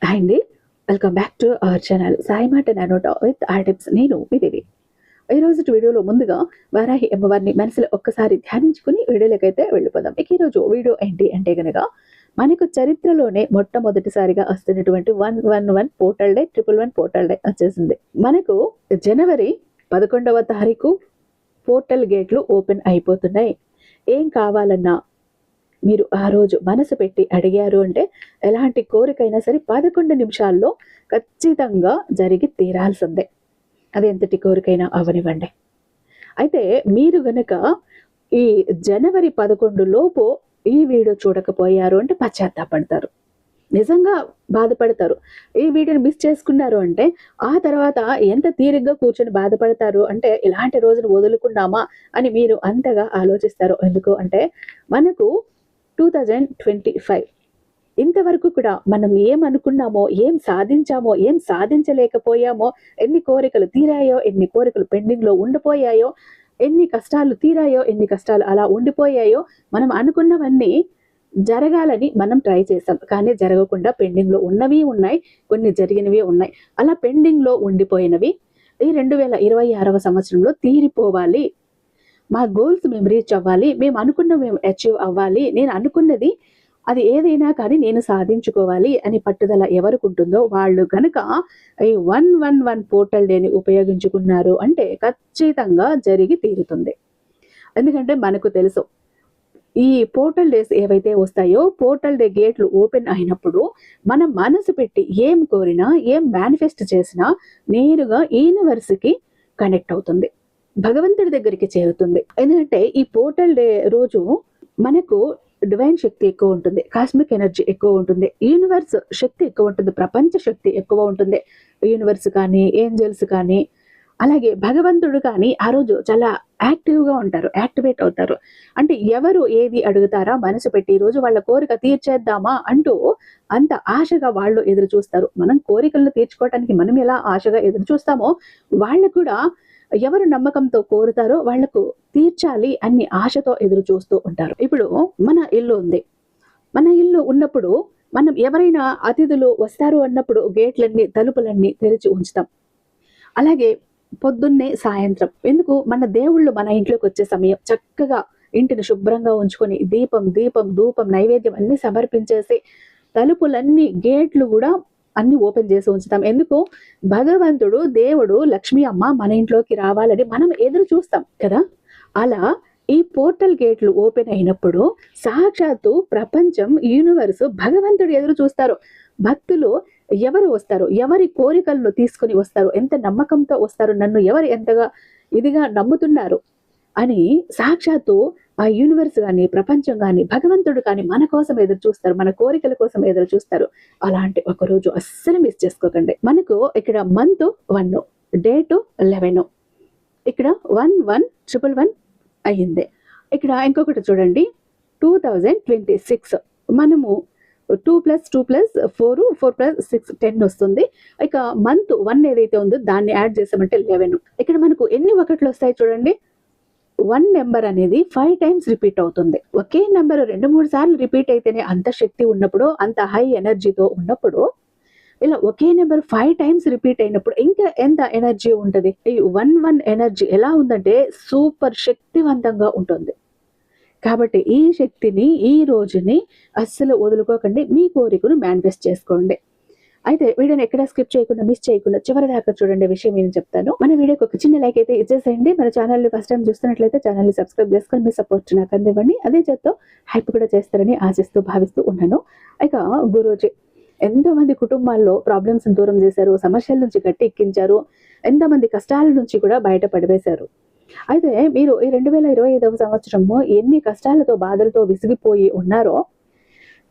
Hi అండి, welcome back to our channel Sai మాట నానోట with are tips. నేను మీ దేవి. ఈరోజు వీడియోలో ముందుగా వారాహి అమ్మవారిని మనసులో ఒక్కసారి ధ్యానించుకుని వీడియోలకైతే వెళ్ళిపోదాం. ఇక ఈరోజు వీడియో ఏంటి అంటే గనక మనకు చరిత్రలోనే మొట్టమొదటిసారిగా వస్తున్నటువంటి 111 పోర్టల్ డే 111 పోర్టల్ డే వచ్చేసింది. మనకు జనవరి 11వ తారీఖు పోర్టల్ గేట్లు ఓపెన్ అయిపోతున్నాయి. ఏం కావాలన్నా మీరు ఆ రోజు మనసు పెట్టి అడిగారు అంటే ఎలాంటి కోరికైనా సరే 11 నిమిషాల్లో ఖచ్చితంగా జరిగి తీరాల్సిందే. అది ఎంతటి కోరికైనా అవనివ్వండి. అయితే మీరు గనక ఈ జనవరి 11 లోపు ఈ వీడియో చూడకపోయారు అంటే పశ్చాత్తాపడతారు, నిజంగా బాధపడతారు. ఈ వీడియోని మిస్ చేసుకున్నారు అంటే ఆ తర్వాత ఎంత తీరిగ్గా కూర్చొని బాధపడతారు అంటే ఇలాంటి రోజును వదులుకున్నామా అని మీరు అంతగా ఆలోచిస్తారు. ఎందుకు అంటే మనకు 2025 ఇంతవరకు కూడా మనం ఏమనుకున్నామో, ఏం సాధించామో, ఏం సాధించలేకపోయామో, ఎన్ని కోరికలు తీరాయో, ఎన్ని కోరికలు పెండింగ్లో ఉండిపోయాయో, ఎన్ని కష్టాలు తీరాయో, ఎన్ని కష్టాలు అలా ఉండిపోయాయో, మనం అనుకున్నవన్నీ జరగాలని మనం ట్రై చేసాం. కానీ జరగకుండా పెండింగ్లో ఉన్నవి ఉన్నాయి, కొన్ని జరిగినవి ఉన్నాయి. అలా పెండింగ్లో ఉండిపోయినవి ఈ 2026వ సంవత్సరంలో తీరిపోవాలి. మా గోల్స్ మేము రీచ్ అవ్వాలి, మేము అనుకున్నవి మేము అచీవ్ అవ్వాలి, నేను అనుకున్నది అది ఏదైనా కానీ నేను సాధించుకోవాలి అని పట్టుదల ఎవరికి ఉంటుందో వాళ్ళు కనుక ఈ 111 పోర్టల్ డేని ఉపయోగించుకున్నారు అంటే ఖచ్చితంగా జరిగి తీరుతుంది. ఎందుకంటే మనకు తెలుసు ఈ పోర్టల్ డేస్ ఏవైతే వస్తాయో, పోర్టల్ డే గేట్లు ఓపెన్ అయినప్పుడు మనం మనసు పెట్టి ఏం కోరినా, ఏం మేనిఫెస్ట్ చేసినా నేరుగా యూనివర్స్కి కనెక్ట్ అవుతుంది, భగవంతుడి దగ్గరికి చేరుతుంది. ఎందుకంటే ఈ పోర్టల్ డే రోజు మనకు డివైన్ శక్తి ఎక్కువ ఉంటుంది, కాస్మిక్ ఎనర్జీ ఎక్కువ ఉంటుంది, యూనివర్స్ శక్తి ఎక్కువ ఉంటుంది, ప్రపంచ శక్తి ఎక్కువ ఉంటుంది. యూనివర్స్ కానీ, ఏంజల్స్ కానీ, అలాగే భగవంతుడు కానీ ఆ రోజు చాలా యాక్టివ్గా ఉంటారు, యాక్టివేట్ అవుతారు. అంటే ఎవరు ఏది అడుగుతారా మనసు పెట్టి ఈ రోజు వాళ్ళ కోరిక తీర్చేద్దామా అంటూ అంత ఆశగా వాళ్ళు ఎదురు చూస్తారు. మనం కోరికలను తీర్చుకోవటానికి మనం ఎలా ఆశగా ఎదురు చూస్తామో వాళ్ళు కూడా ఎవరు నమ్మకంతో కోరుతారో వాళ్లకు తీర్చాలి అన్ని ఆశతో ఎదురు చూస్తూ ఉంటారు. ఇప్పుడు మన ఇల్లు ఉంది, మన ఇల్లు ఉన్నప్పుడు మనం ఎవరైనా అతిథులు వస్తారు అన్నప్పుడు గేట్లన్నీ, తలుపులన్నీ తెరిచి ఉంచుతాం. అలాగే పొద్దున్నే, సాయంత్రం, ఎందుకు మన దేవుళ్ళు మన ఇంట్లోకి వచ్చే సమయం చక్కగా ఇంటిని శుభ్రంగా ఉంచుకొని దీపం, ధూపం, నైవేద్యం అన్ని సమర్పించేసి తలుపులన్నీ, గేట్లు కూడా అన్ని ఓపెన్ చేసి ఉంచుతాం. ఎందుకు? భగవంతుడు, దేవుడు, లక్ష్మీ అమ్మ మన ఇంట్లోకి రావాలని మనం ఎదురు చూస్తాం కదా. అలా ఈ పోర్టల్ గేట్లు ఓపెన్ అయినప్పుడు సాక్షాత్తు ప్రపంచం, యూనివర్స్, భగవంతుడు ఎదురు చూస్తారు. భక్తులు ఎవరు వస్తారు, ఎవరి కోరికలను తీసుకొని వస్తారు, ఎంత నమ్మకంతో వస్తారు, నన్ను ఎవరు ఎంతగా ఇదిగా నమ్ముతున్నారు అని సాక్షాత్తు ఆ యూనివర్స్ కానీ, ప్రపంచం కానీ, భగవంతుడు కానీ మన కోసం ఎదురు చూస్తారు, మన కోరికల కోసం ఎదురు చూస్తారు. అలాంటి ఒక రోజు అస్సలు మిస్ చేసుకోకండి. మనకు ఇక్కడ మంత్ 1, డేట్ 11, ఇక్కడ 111 అయ్యింది. ఇక్కడ ఇంకొకటి చూడండి, 2026 మనము 2 + 2 + 4, 4 + 6 10 వస్తుంది. ఇక మంత్ 1 ఏదైతే ఉందో దాన్ని యాడ్ చేసామంటే 11. ఇక్కడ మనకు ఎన్ని ఒకట్లు వస్తాయి చూడండి. 1 నెంబర్ అనేది 5 టైమ్స్ రిపీట్ అవుతుంది. ఒకే నెంబర్ 2-3 సార్లు రిపీట్ అయితేనే అంత శక్తి ఉన్నప్పుడు, అంత హై ఎనర్జీతో ఉన్నప్పుడు, ఇలా ఒకే నెంబర్ 5 టైమ్స్ రిపీట్ అయినప్పుడు ఇంకా ఎంత ఎనర్జీ ఉంటుంది. ఈ 11 ఎనర్జీ ఎలా ఉందంటే సూపర్ శక్తివంతంగా ఉంటుంది. కాబట్టి ఈ శక్తిని, ఈ రోజుని అస్సలు వదులుకోకండి. మీ కోరికను మేనిఫెస్ట్ చేసుకోండి. అయితే వీడియోని ఎక్కడ స్కిప్ చేయకుండా, మిస్ చేయకుండా చివరి దాకా చూడండి. విషయం ఏం చెప్తాను. మన వీడియోకి ఒక చిన్న లైక్ అయితే ఇచ్చేసేయండి. మన ఛానల్ని ఫస్ట్ టైం చూస్తున్నట్లయితే ఛానల్ని సబ్స్క్రైబ్ చేసుకొని మీ సపోర్ట్ నాకు అందివ్వండి. అదే చేత్తో హైప్ కూడా చేస్తారని ఆశిస్తూ భావిస్తూ ఉన్నాను. ఇక గురూజీ ఎంతోమంది కుటుంబాల్లో ప్రాబ్లమ్స్ దూరం చేశారు, సమస్యల నుంచి గట్టి ఎక్కించారు, ఎంతోమంది కష్టాల నుంచి కూడా బయటపడివేశారు. అయితే మీరు ఈ 2025వ సంవత్సరము ఎన్ని కష్టాలతో, బాధలతో విసిగిపోయి ఉన్నారో,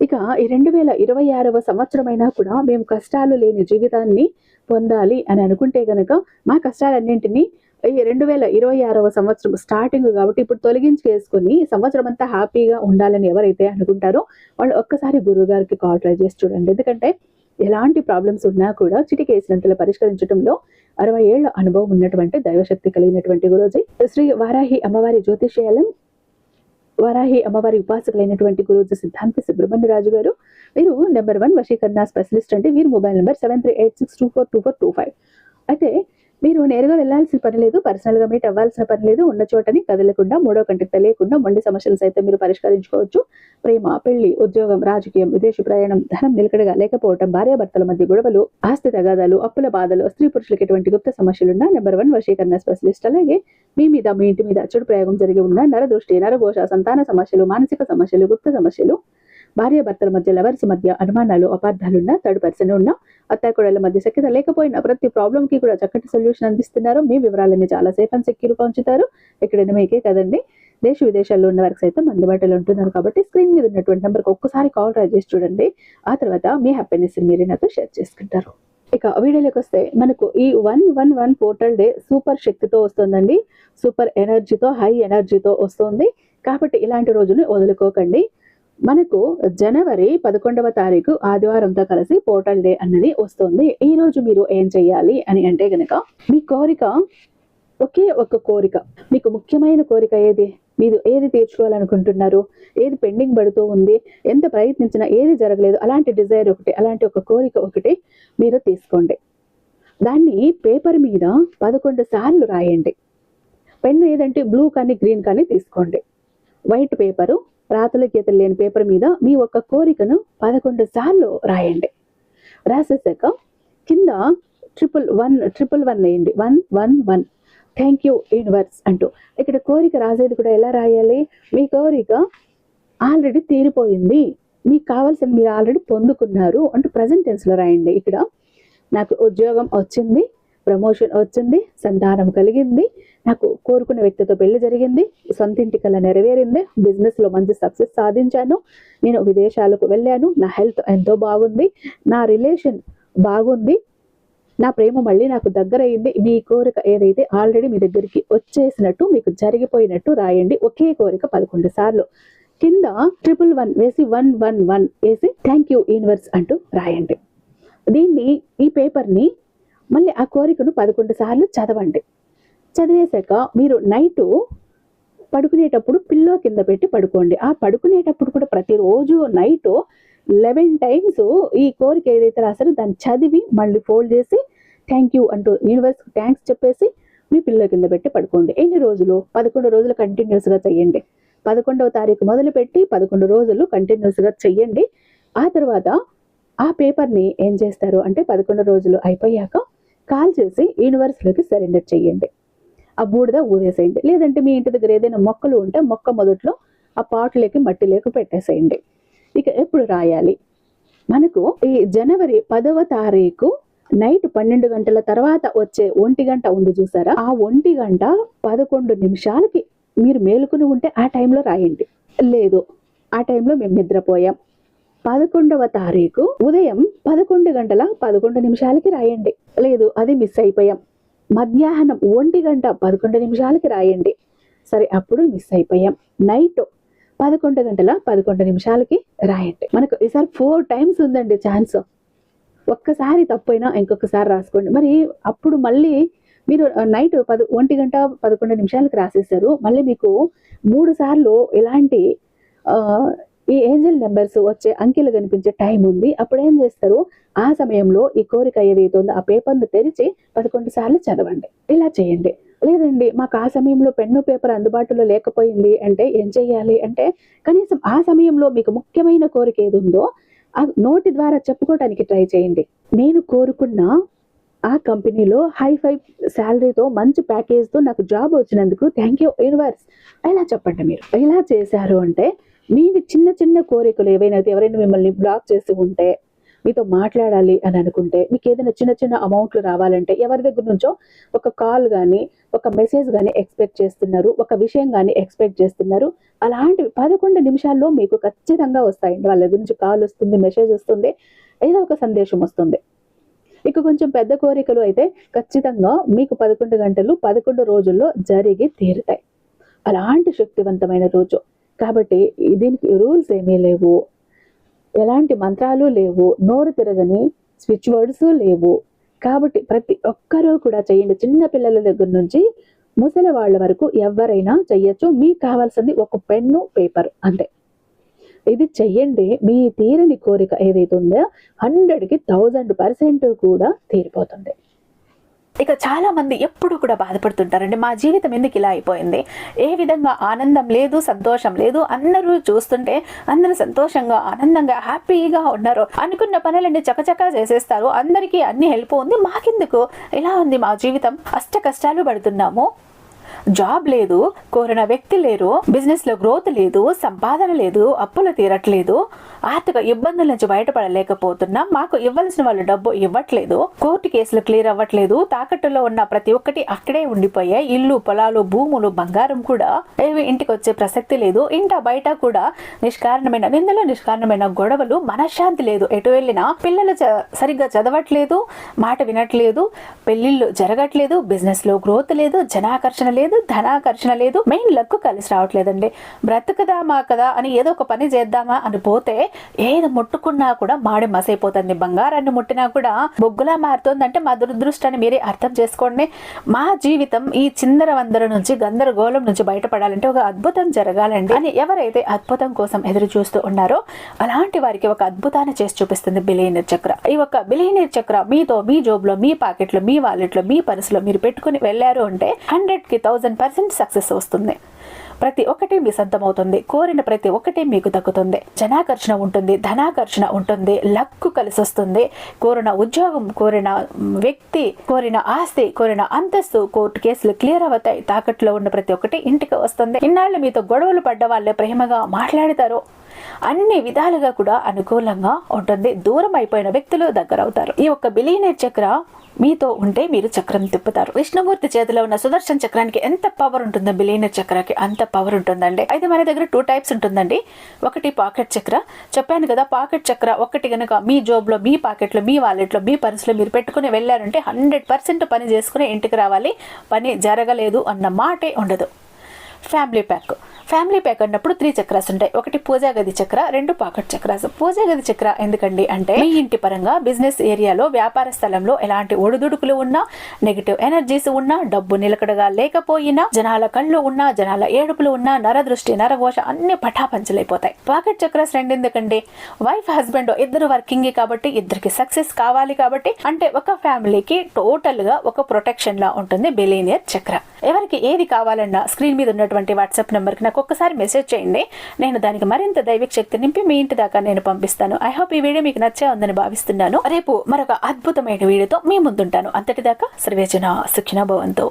ఇక ఈ 2026వ సంవత్సరమైనా కూడా మేము కష్టాలు లేని జీవితాన్ని పొందాలి అని అనుకుంటే గనక మా కష్టాలన్నింటినీ ఈ 2026వ సంవత్సరం స్టార్టింగ్ కాబట్టి ఇప్పుడు తొలగించేసుకొని సంవత్సరం అంతా హ్యాపీగా ఉండాలని ఎవరైతే అనుకుంటారో వాళ్ళు ఒక్కసారి గురువు గారికి కాల్ ట్రై చేసి చూడండి. ఎందుకంటే ఎలాంటి ప్రాబ్లమ్స్ ఉన్నా కూడా చిటికేసినంతలో పరిష్కరించడంలో 60 ఏళ్ల అనుభవం ఉన్నటువంటి దైవశక్తి కలిగినటువంటి గురూజీ శ్రీ వారాహి అమ్మవారి జ్యోతిష్యాలయం వారాహి అమ్మవారి ఉపాసకులైనటువంటి గురూజీ సిద్ధాంతి సుబ్రహ్మణ్యరాజు గారు. వీరు నెంబర్ 1 వశీకరణ స్పెషలిస్ట్ అండి. వీరి మొబైల్ నెంబర్ 7386242425. అయితే మీరు నేరుగా వెళ్లాల్సిన పని లేదు, పర్సనల్ గా మీట్ అవ్వాల్సిన పని లేదు. ఉన్న చోటని కదలకుండా, మూడో కంటికి తెలియకుండా మొండి సమస్యలు సైతం మీరు పరిష్కరించుకోవచ్చు. ప్రేమ, పెళ్లి, ఉద్యోగం, రాజకీయం, విదేశీ ప్రయాణం, ధనం నిలకడగా లేకపోవటం, భార్యాభర్తల మధ్య గొడవలు, ఆస్తి తగాదాలు, అప్పుల బాధలు, స్త్రీ పురుషులకు ఎటువంటి గుప్త సమస్యలున్నా నెంబర్ 1 వశీకరణ స్పెషలిస్ట్. అలాగే మీ మీద, మీ ఇంటి మీద చెడు ప్రయోగం జరిగి ఉన్న నరదృష్టి, నరఘోష, సంతాన సమస్యలు, మానసిక సమస్యలు, గుప్త సమస్యలు, భార్యాభర్తల మధ్య, లవర్స్ మధ్య అనుమానాలు, అపార్థాలున్నా, థర్డ్ పర్సన్ ఉన్న, అత్తాకోడళ్ల మధ్య సఖ్యత లేకపోయినా ప్రతి ప్రాబ్లం కి కూడా చక్కటి సొల్యూషన్ అందిస్తున్నారు. మీ వివరాలన్నీ చాలా సేఫ్ అండ్ సెక్యూర్ గా ఉంచుతారు. ఎక్కడైనా మీకే కదండి, దేశ విదేశాల్లో ఉన్న వారికి సైతం అందుబాటులో ఉంటున్నారు. కాబట్టి స్క్రీన్ మీద ఉన్నటువంటి నెంబర్కి ఒక్కసారి కాల్ ట్రై చేసి చూడండి. ఆ తర్వాత మీ హ్యాపీనెస్ మీరే నాతో షేర్ చేసుకుంటారు. ఇక వీడియోలోకి వస్తే మనకు ఈ 111 పోర్టల్ డే సూపర్ శక్తితో వస్తుందండి. సూపర్ ఎనర్జీతో, హై ఎనర్జీతో వస్తుంది. కాబట్టి ఇలాంటి రోజుని వదులుకోకండి. మనకు జనవరి 11వ తారీఖు ఆదివారంతో కలిసి పోర్టల్ డే అన్నది వస్తుంది. ఈ రోజు మీరు ఏం చెయ్యాలి అని అంటే గనక, మీ కోరిక, ఒకే ఒక కోరిక, మీకు ముఖ్యమైన కోరిక ఏది, మీరు ఏది తీర్చుకోవాలనుకుంటున్నారు, ఏది పెండింగ్ పడుతూ ఉంది, ఎంత ప్రయత్నించినా ఏది జరగలేదు, అలాంటి డిజైర్ ఒకటి, అలాంటి ఒక కోరిక ఒకటి మీరు తీసుకోండి. దాన్ని పేపర్ మీద 11 సార్లు రాయండి. పెన్ను ఏదంటే బ్లూ కానీ గ్రీన్ కానీ తీసుకోండి. వైట్ పేపరు, రాతల గీతలు లేని పేపర్ మీద మీ ఒక్క కోరికను 11 సార్లు రాయండి. రాసేసాక కింద 111 వేయండి. 111 థ్యాంక్ యూ యూనివర్స్ అంటూ. ఇక్కడ కోరిక రాసేది కూడా ఎలా రాయాలి, మీ కోరిక ఆల్రెడీ తీరిపోయింది, మీకు కావాల్సింది మీరు ఆల్రెడీ పొందుకున్నారు అంటూ ప్రజెంట్ టెన్స్ లో రాయండి. ఇక్కడ నాకు ఉద్యోగం వచ్చింది, ప్రమోషన్ వచ్చింది, సంతానం కలిగింది, నాకు కోరుకున్న వ్యక్తితో పెళ్లి జరిగింది, సొంత ఇంటి కల నెరవేరింది, బిజినెస్ లో మంచి సక్సెస్ సాధించాను, నేను విదేశాలకు వెళ్ళాను, నా హెల్త్ ఎంతో బాగుంది, నా రిలేషన్ బాగుంది, నా ప్రేమ మళ్ళీ నాకు దగ్గర అయింది. మీ కోరిక ఏదైతే ఆల్రెడీ మీ దగ్గరికి వచ్చేసినట్టు, మీకు జరిగిపోయినట్టు రాయండి. ఒకే కోరిక 11 సార్లు. కింద 111 వేసి 111 వేసి థ్యాంక్ యూ యూనివర్స్ అంటూ రాయండి. దీన్ని, ఈ పేపర్ని మళ్ళీ ఆ కోరికను 11 సార్లు చదవండి. చదివేశాక మీరు నైటు పడుకునేటప్పుడు పిల్లో కింద పెట్టి పడుకోండి. ఆ పడుకునేటప్పుడు కూడా ప్రతిరోజు నైట్ 11 టైమ్స్ ఈ కోరిక ఏదైతే రాసారో దాన్ని చదివి మళ్ళీ ఫోల్డ్ చేసి థ్యాంక్ యూ అంటూ యూనివర్స్ థ్యాంక్స్ చెప్పేసి మీ పిల్లో కింద పెట్టి పడుకోండి. ఎన్ని రోజులు? 11 రోజులు కంటిన్యూస్గా చెయ్యండి. 11వ తారీఖు మొదలుపెట్టి 11 రోజులు కంటిన్యూస్గా చెయ్యండి. ఆ తర్వాత ఆ పేపర్ని ఏం చేస్తారు అంటే 11 రోజులు అయిపోయాక కాల్ చేసి యూనివర్స్లోకి సరెండర్ చెయ్యండి. ఆ బూడిద ఊదేసేయండి. లేదంటే మీ ఇంటి దగ్గర ఏదైనా మొక్కలు ఉంటే మొక్క మొదట్లో ఆ పాటులోకి మట్టిలోకి పెట్టేసేయండి. ఇక ఎప్పుడు రాయాలి? మనకు ఈ జనవరి 10వ తారీఖు నైట్ 12 గంటల తర్వాత వచ్చే 1 గంట ఉంది చూసారా, ఆ 1 గంట 11 నిమిషాలకి మీరు మేలుకుని ఉంటే ఆ టైంలో రాయండి. లేదు ఆ టైంలో మేము నిద్రపోయాం, 11వ తారీఖు ఉదయం 11 గంటల 11 నిమిషాలకి రాయండి. లేదు అది మిస్ అయిపోయాం, మధ్యాహ్నం 1 గంట 11 నిమిషాలకి రాయండి. సరే అప్పుడు మిస్ అయిపోయాం, నైట్ 11 గంటల 11 నిమిషాలకి రాయండి. మనకు ఈసారి 4 టైమ్స్ ఉందండి ఛాన్స్. ఒక్కసారి తప్పైనా ఇంకొకసారి రాసుకోండి. మరి అప్పుడు మళ్ళీ మీరు నైట్ 1 గంట 11 నిమిషాలకి రాసేసారు, మళ్ళీ మీకు 3 సార్లు ఇలాంటి ఈ ఏంజల్ నెంబర్స్ వచ్చే అంకెలు కనిపించే టైం ఉంది. అప్పుడు ఏం చేస్తారు, ఆ సమయంలో ఈ కోరిక ఏదైతే ఉందో ఆ పేపర్ను తెరిచి 11 సార్లు చదవండి. ఇలా చేయండి. లేదండి మాకు ఆ సమయంలో పెన్ను పేపర్ అందుబాటులో లేకపోయింది అంటే ఏం చెయ్యాలి అంటే, కనీసం ఆ సమయంలో మీకు ముఖ్యమైన కోరిక ఏది ఉందో ఆ నోటి ద్వారా చెప్పుకోవడానికి ట్రై చేయండి. నేను కోరుకున్న ఆ కంపెనీలో హై-ఫై శాలరీతో మంచి ప్యాకేజ్తో నాకు జాబ్ వచ్చినందుకు థ్యాంక్ యూ యూనివర్స్ ఇలా చెప్పండి. మీరు ఇలా చేశారు అంటే మీవి చిన్న చిన్న కోరికలు ఏవైనా, ఎవరైనా మిమ్మల్ని బ్లాక్ చేసి ఉంటే, మీతో మాట్లాడాలి అని అనుకుంటే, మీకు ఏదైనా చిన్న చిన్న అమౌంట్లు రావాలంటే, ఎవరి దగ్గర నుంచో ఒక కాల్ కానీ ఒక మెసేజ్ కానీ ఎక్స్పెక్ట్ చేస్తున్నారు, ఒక విషయం కానీ ఎక్స్పెక్ట్ చేస్తున్నారు, అలాంటివి 11 నిమిషాల్లో మీకు ఖచ్చితంగా వస్తాయండి. వాళ్ళ గురించి కాల్ వస్తుంది, మెసేజ్ వస్తుంది, ఏదో ఒక సందేశం వస్తుంది. ఇక కొంచెం పెద్ద కోరికలు అయితే ఖచ్చితంగా మీకు 11 గంటలు 11 రోజుల్లో జరిగి తీరుతాయి. అలాంటి శక్తివంతమైన రోజు కాబట్టి దీనికి రూల్స్ ఏమీ లేవు, ఎలాంటి మంత్రాలు లేవు, నోరు తిరగని స్విచ్ వర్డ్స్ లేవు. కాబట్టి ప్రతి ఒక్కరూ కూడా చేయండి. చిన్న పిల్లల దగ్గర నుంచి ముసలి వాళ్ళ వరకు ఎవరైనా చెయ్యొచ్చు. మీకు కావాల్సింది ఒక పెన్ను, పేపర్ అంతే. ఇది చెయ్యండి, మీ తీరని కోరిక ఏదైతే ఉందో 100కి 1000% కూడా తీరిపోతుంది. ఇక చాలా మంది ఎప్పుడు కూడా బాధపడుతుంటారండి, మా జీవితం ఎందుకు ఇలా అయిపోయింది, ఏ విధంగా ఆనందం లేదు, సంతోషం లేదు, అందరూ చూస్తుంటే అందరూ సంతోషంగా ఆనందంగా హ్యాపీగా ఉన్నారు, అనుకున్న పనులన్నీ చకచకా చేసేస్తారు, అందరికీ అన్ని హెల్ప్ ఉంది, మాకెందుకు ఇలా ఉంది మా జీవితం, అష్ట కష్టాలు పడుతున్నాము, జాబ్ లేదు, కోరిన వ్యక్తి లేరు, బిజినెస్ లో గ్రోత్ లేదు, సంపాదన లేదు, అప్పులు తీరట్లేదు, ఆర్థిక ఇబ్బందుల నుంచి బయటపడలేకపోతున్నాం, మాకు ఇవ్వాల్సిన వాళ్ళు డబ్బు ఇవ్వట్లేదు, కోర్టు కేసులు క్లియర్ అవ్వట్లేదు, తాకట్టులో ఉన్న ప్రతి ఒక్కటి అక్కడే ఉండిపోయాయి, ఇల్లు, పొలాలు, భూములు, బంగారం కూడా ఏవి ఇంటికి వచ్చే ప్రసక్తి లేదు, ఇంట బయట కూడా నిష్కారణమైన నిందలు, నిష్కారణమైన గొడవలు, మనశ్శాంతి లేదు, ఎటు వెళ్ళినా పిల్లలు సరిగ్గా చదవట్లేదు, మాట వినట్లేదు, పెళ్లిళ్ళు జరగట్లేదు, బిజినెస్ లో గ్రోత్ లేదు, జనాకర్షణ లేదు, ధనాకర్షణ లేదు, మెయిన్ లక్ కలిసి రావట్లేదండి. బ్రతుకుదామా కదా అని ఏదో ఒక పని చేద్దామా అని పోతే ఏది ముట్టుకున్నా కూడా మాడి మసైపోతుంది, బంగారాన్ని ముట్టినా కూడా బొగ్గులా మారుతుందంటే మా దురదృష్టాన్ని మీరే అర్థం చేసుకోండి. మా జీవితం ఈ చిందర వందర నుంచి, గందరగోళం నుంచి బయటపడాలంటే ఒక అద్భుతం జరగాలండి అని ఎవరైతే అద్భుతం కోసం ఎదురు చూస్తూ ఉన్నారో అలాంటి వారికి ఒక అద్భుతాన్ని చేసి చూపిస్తుంది బిలియనీర్ చక్ర. ఈ ఒక బిలియనీర్ చక్ర మీతో, మీ జోబులో, మీ పాకెట్లో, మీ వాలెట్లో, మీ పర్సులో మీరు పెట్టుకుని వెళ్ళారు అంటే 100కి 1000% సక్సెస్ వస్తుంది. ప్రతి ఒక్కటి మీ సొంతమవుతుంది, కోరిన ప్రతి ఒక్కటి మీకు దక్కుతుంది, జనాకర్షణ ఉంటుంది, ధనాకర్షణ ఉంటుంది, లక్కు కలిసి వస్తుంది, కోరిన ఉద్యోగం, కోరిన వ్యక్తి, కోరిన ఆస్తి, కోరిన అంతస్తు, కోర్టు కేసులు క్లియర్ అవుతాయి, తాకట్లో ఉన్న ప్రతి ఒక్కటి ఇంటికి వస్తుంది, ఇన్నాళ్ళు మీతో గొడవలు పడ్డ వాళ్ళే ప్రేమగా మాట్లాడతారు, అన్ని విధాలుగా కూడా అనుకూలంగా ఉంటుంది, దూరం అయిపోయిన వ్యక్తులు దగ్గర అవుతారు. ఈ ఒక్క బిలియనీర్ చక్ర మీతో ఉంటే మీరు చక్రం తిప్పుతారు. విష్ణుమూర్తి చేతిలో ఉన్న సుదర్శన చక్రానికి ఎంత పవర్ ఉంటుందో బిలియనీర్ చక్రానికి అంత పవర్ ఉంటుందండి. అయితే మన దగ్గర 2 టైప్స్ ఉంటుందండి. ఒకటి పాకెట్ చక్ర, చెప్పాను కదా, పాకెట్ చక్ర ఒకటి కనుక మీ జోబులో, మీ పాకెట్లో, మీ వాలెట్లో, మీ పర్సులో మీరు పెట్టుకుని వెళ్ళారంటే 100% పని చేసుకుని ఇంటికి రావాలి, పని జరగలేదు అన్న మాటే ఉండదు. ఫ్యామిలీ ప్యాక్ అన్నప్పుడు 3 చక్రాస్ ఉంటాయి. ఒకటి పూజా గది చక్ర, 2 పాకెట్ చక్రాస్. పూజా గది చక్ర ఎందుకండి అంటే మీ ఇంటి పరంగా, బిజినెస్ ఏరియాలో, వ్యాపార స్థలంలో ఎలాంటి ఒడిదుడుకులు ఉన్నా, నెగిటివ్ ఎనర్జీస్ ఉన్నా, డబ్బు నిలకడగా లేకపోయినా, జనాల కళ్ళు ఉన్నా, జనాల ఏడుపులు ఉన్నా, నరదృష్టి, నరఘోష అన్ని పటాపంచలైపోతాయి. పాకెట్ చక్రాస్ 2 ఎందుకండి, వైఫ్ హస్బెండ్ ఇద్దరు వర్కింగ్ కాబట్టి, ఇద్దరికి సక్సెస్ కావాలి కాబట్టి, అంటే ఒక ఫ్యామిలీకి టోటల్ గా ఒక ప్రొటెక్షన్ లా ఉంటుంది బిలియనీర్ చక్ర. ఎవరికి ఏది కావాలన్నా స్క్రీన్ మీద ఉన్నటువంటి వాట్సాప్ నెంబర్కి నాకు ఒక్కసారి మెసేజ్ చేయండి, నేను దానికి మరింత దైవిక శక్తి నింపి మీ ఇంటి దాకా నేను పంపిస్తాను. ఐ హోప్ ఈ వీడియో మీకు నచ్చే ఉందని భావిస్తున్నాను. రేపు మరొక అద్భుతమైన వీడియోతో మీ ముందుంటాను. అంతటిదాకా సర్వేజన సుఖినో భవంతు.